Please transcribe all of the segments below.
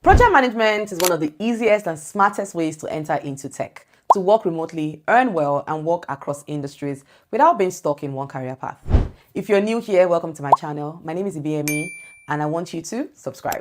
Project management is one of the easiest and smartest ways to enter into tech, to work remotely, earn well, and work across industries without being stuck in one career path. If you're new here, welcome to my channel. My name is Ibiemi, and I want you to subscribe.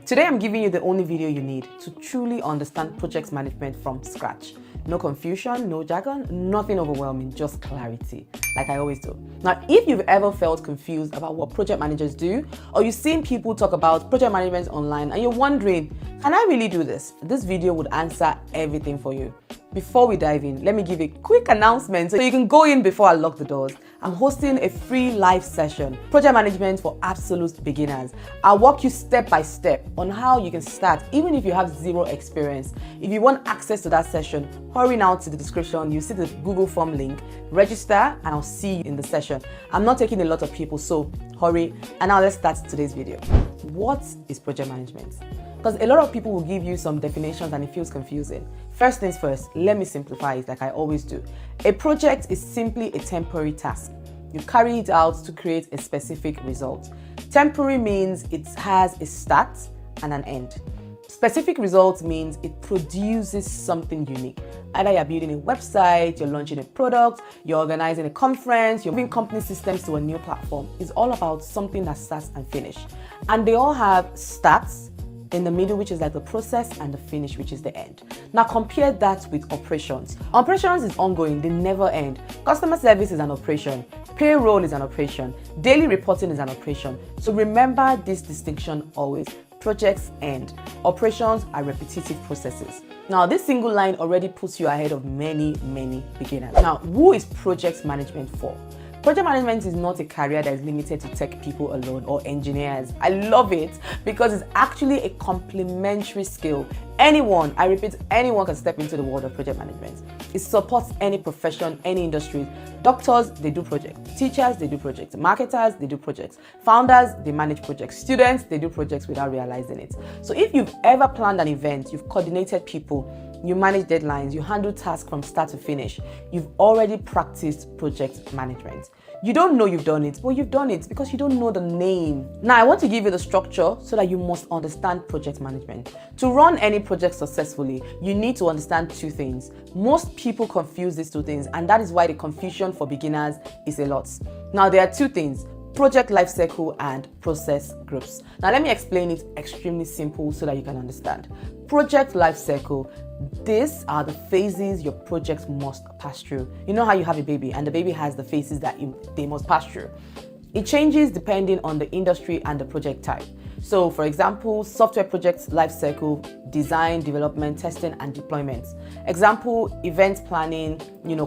Today, I'm giving you the only video you need to truly understand project management from scratch. No confusion, no jargon, nothing overwhelming, just clarity, like I always do. Now, if you've ever felt confused about what project managers do, or you've seen people talk about project management online and you're wondering, can I really do this? This video would answer everything for you. Before we dive in, let me give a quick announcement so you can go in before I lock the doors. I'm hosting a free live session, Project Management for Absolute Beginners. I'll walk you step by step on how you can start, even if you have zero experience. If you want access to that session, hurry now to the description. You see the Google form link, register, and I'll see you in the session. I'm not taking a lot of people, so hurry. And now let's start today's video. What is project management? Because a lot of people will give you some definitions and it feels confusing. First things first, let me simplify it like I always do. A project is simply a temporary task. You carry it out to create a specific result. Temporary means it has a start and an end. Specific results means it produces something unique. Either you're building a website, you're launching a product, you're organizing a conference, you're moving company systems to a new platform. It's all about something that starts and finishes. And they all have starts in the middle, which is like the process, and the finish, which is the end. Now compare that with operations. Operations is ongoing, they never end. Customer service is an operation. Payroll is an operation. Daily reporting is an operation. So remember this distinction always. Projects end. Operations are repetitive processes. Now, this single line already puts you ahead of many beginners. Now, who is project management for? Project management is not a career that is limited to tech people alone or engineers. I love it because it's actually a complementary skill. Anyone, I repeat, anyone can step into the world of project management. It supports any profession, any industry. Doctors, they do projects. Teachers, they do projects. Marketers, they do projects. Founders, they manage projects. Students, they do projects without realizing it. So if you've ever planned an event, you've coordinated people, you manage deadlines, you handle tasks from start to finish, you've already practiced project management. You don't know you've done it, but you've done it because you don't know the name. Now, I want to give you the structure so that you must understand project management. To run any project successfully, you need to understand two things. Most people confuse these two things, and that is why the confusion for beginners is a lot. Now, there are two things: project lifecycle and process groups. Now, let me explain it extremely simple so that you can understand. Project lifecycle. These are the phases your project must pass through. You know how you have a baby and the baby has the phases that they must pass through. It changes depending on the industry and the project type. So, for example, software projects lifecycle: design, development, testing, and deployment. Example: event planning,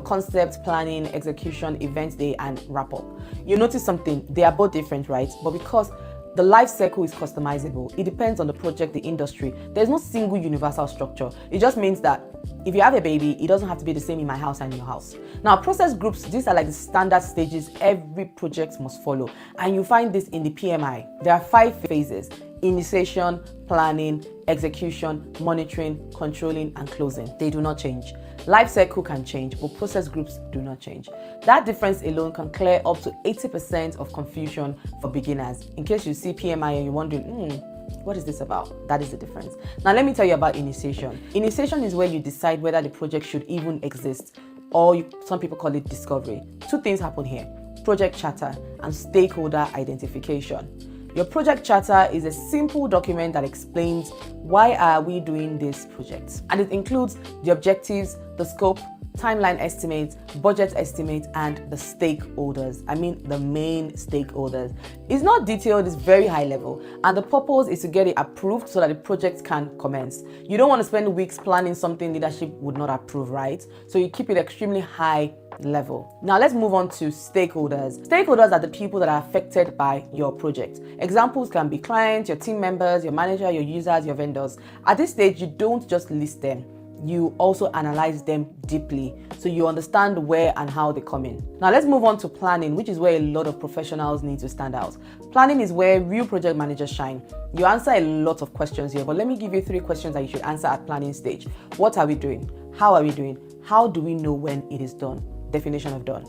concept planning, execution, event day, and wrap up. You notice something, they are both different, right? But because the life cycle is customizable, it depends on the project, the industry. There's no single universal structure. It just means that if you have a baby, it doesn't have to be the same in my house and your house. Now, process groups, these are like the standard stages every project must follow. And you find this in the PMI. There are 5 phases: initiation, planning, execution, monitoring, controlling, and closing. They do not change. Life cycle can change, but process groups do not change. That difference alone can clear up to 80% of confusion for beginners. In case you see PMI and you're wondering, what is this about? That is the difference. Now, let me tell you about initiation. Initiation is where you decide whether the project should even exist, or some people call it discovery. 2 things happen here: project charter and stakeholder identification. Your project charter is a simple document that explains why are we doing this project, and it includes the objectives, the scope, timeline estimates, budget estimates, and the stakeholders. I mean the main stakeholders. It's not detailed, it's very high level, and the purpose is to get it approved so that the project can commence. You don't want to spend weeks planning something leadership would not approve, right? So you keep it extremely high level. Now let's move on to stakeholders. Stakeholders are the people that are affected by your project. Examples can be clients, your team members, your manager, your users, your vendors. At this stage, you don't just list them. You also analyze them deeply so you understand where and how they come in. Now let's move on to planning, which is where a lot of professionals need to stand out. Planning is where real project managers shine. You answer a lot of questions here, but let me give you 3 questions that you should answer at planning stage. What are we doing? How are we doing? How do we know when it is done? Definition of done.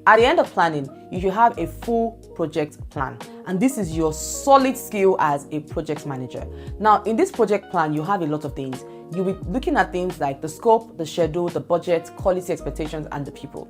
At the end of planning, you should have a full project plan. And this is your solid skill as a project manager. Now, in this project plan, you have a lot of things. You'll be looking at things like the scope, the schedule, the budget, quality expectations, and the people.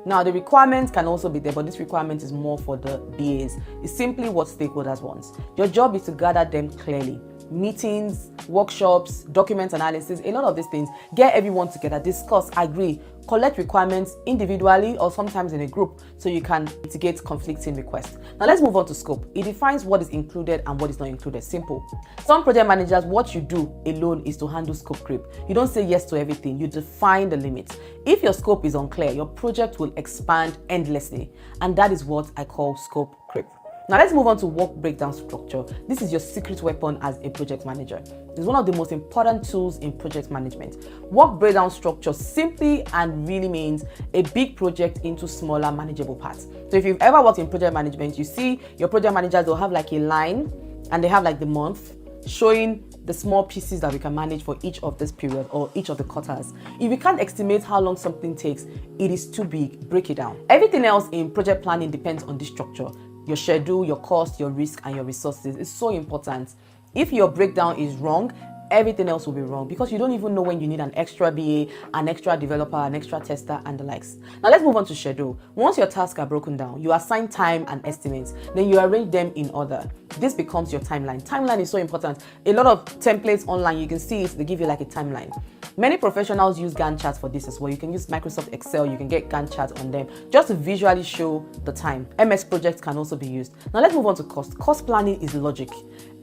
Now, the requirements can also be there, but this requirement is more for the BAs. It's simply what stakeholders want. Your job is to gather them clearly. Meetings, workshops, document analysis, a lot of these things. Get everyone together, discuss, agree, collect requirements individually or sometimes in a group so you can mitigate conflicting requests. Now let's move on to scope. It defines what is included and what is not included. Simple. Some project managers, what you do alone is to handle scope creep. You don't say yes to everything, you define the limits. If your scope is unclear, your project will expand endlessly, and that is what I call scope creep. Now let's move on to work breakdown structure. This is your secret weapon as a project manager. It's one of the most important tools in project management. Work breakdown structure simply and really means a big project into smaller manageable parts. So if you've ever worked in project management, you see your project managers will have like a line and they have like the month showing the small pieces that we can manage for each of this period or each of the quarters. If you can't estimate how long something takes, it is too big. Break it down. Everything else in project planning depends on this structure. Your schedule, your cost, your risk, and your resources is so important. If your breakdown is wrong, everything else will be wrong because you don't even know when you need an extra BA, an extra developer, an extra tester, and the likes. Now let's move on to schedule. Once your tasks are broken down, you assign time and estimates, then you arrange them in order. This becomes your timeline. Timeline is so important. A lot of templates online, you can see it, they give you like a timeline. Many professionals use Gantt charts for this as well. You can use Microsoft Excel, you can get Gantt charts on them just to visually show the time. MS projects can also be used. Now let's move on to cost. Cost planning is logic.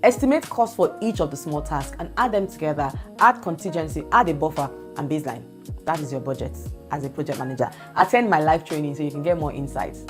Estimate cost for each of the small tasks and add them together, add contingency, add a buffer and baseline. That is your budget as a project manager. Attend my live training so you can get more insights.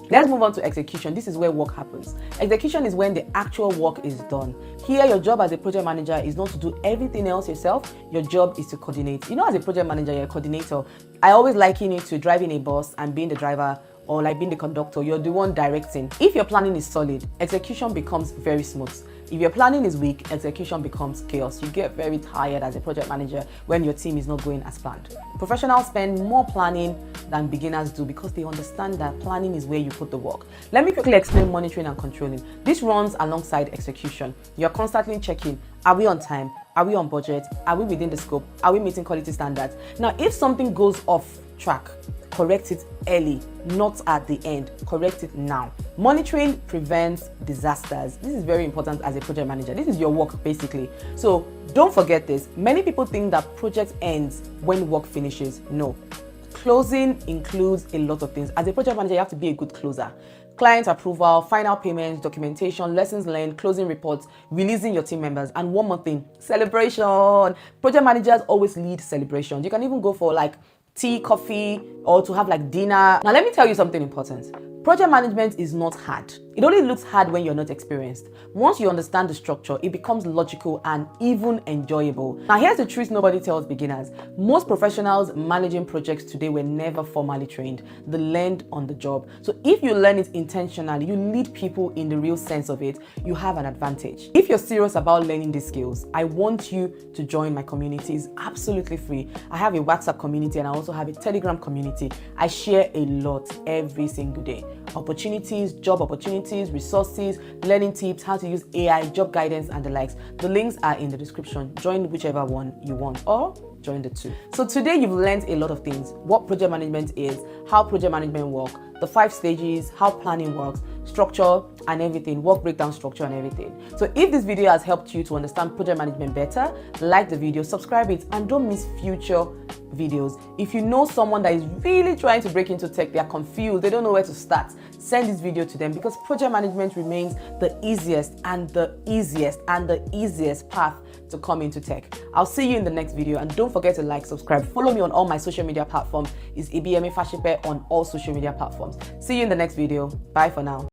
Let's move on to execution. This is where work happens. Execution is when the actual work is done. Here, your job as a project manager is not to do everything else yourself. Your job is to coordinate. You know, as a project manager, you're a coordinator. I always liken it to driving a bus and being the driver or like being the conductor. You're the one directing. If your planning is solid, execution becomes very smooth. If your planning is weak, execution becomes chaos. You get very tired as a project manager when your team is not going as planned. Professionals spend more planning than beginners do because they understand that planning is where you put the work. Let me quickly explain monitoring and controlling. This runs alongside execution. You're constantly checking, are we on time? Are we on budget? Are we within the scope? Are we meeting quality standards? Now, if something goes off track, correct it early, not at the end. Correct it now. Monitoring prevents disasters. This is very important as a project manager. This is your work basically. So don't forget this. Many people think that project ends when work finishes. No. Closing includes a lot of things. As a project manager, you have to be a good closer. Client approval, final payments, documentation, lessons learned, closing reports, releasing your team members, and one more thing, celebration. Project managers always lead celebrations. You can even go for like tea, coffee, or to have like dinner. Now let me tell you something important. Project management is not hard. It only looks hard when you're not experienced. Once you understand the structure, it becomes logical and even enjoyable. Now here's the truth nobody tells beginners. Most professionals managing projects today were never formally trained. They learned on the job. So if you learn it intentionally, you lead people in the real sense of it, you have an advantage. If you're serious about learning these skills, I want you to join my community. It's absolutely free. I have a WhatsApp community and I also have a Telegram community. I share a lot every single day. Opportunities, job opportunities, resources, learning tips, how to use AI, job guidance, and the likes. The links are in the description. Join whichever one you want or join the two. So today you've learned a lot of things. What project management is, how project management works, the 5 stages, how planning works, structure and everything, work breakdown structure and everything. So if this video has helped you to understand project management better, like the video, subscribe it, and don't miss future videos. If you know someone that is really trying to break into tech, they are confused, they don't know where to start, send this video to them because project management remains the easiest path to come into tech. I'll see you in the next video, and don't forget to like, subscribe, follow me on all my social media platforms. It's Ibiyemi Fashipe on all social media platforms. See you in the next video. Bye for now.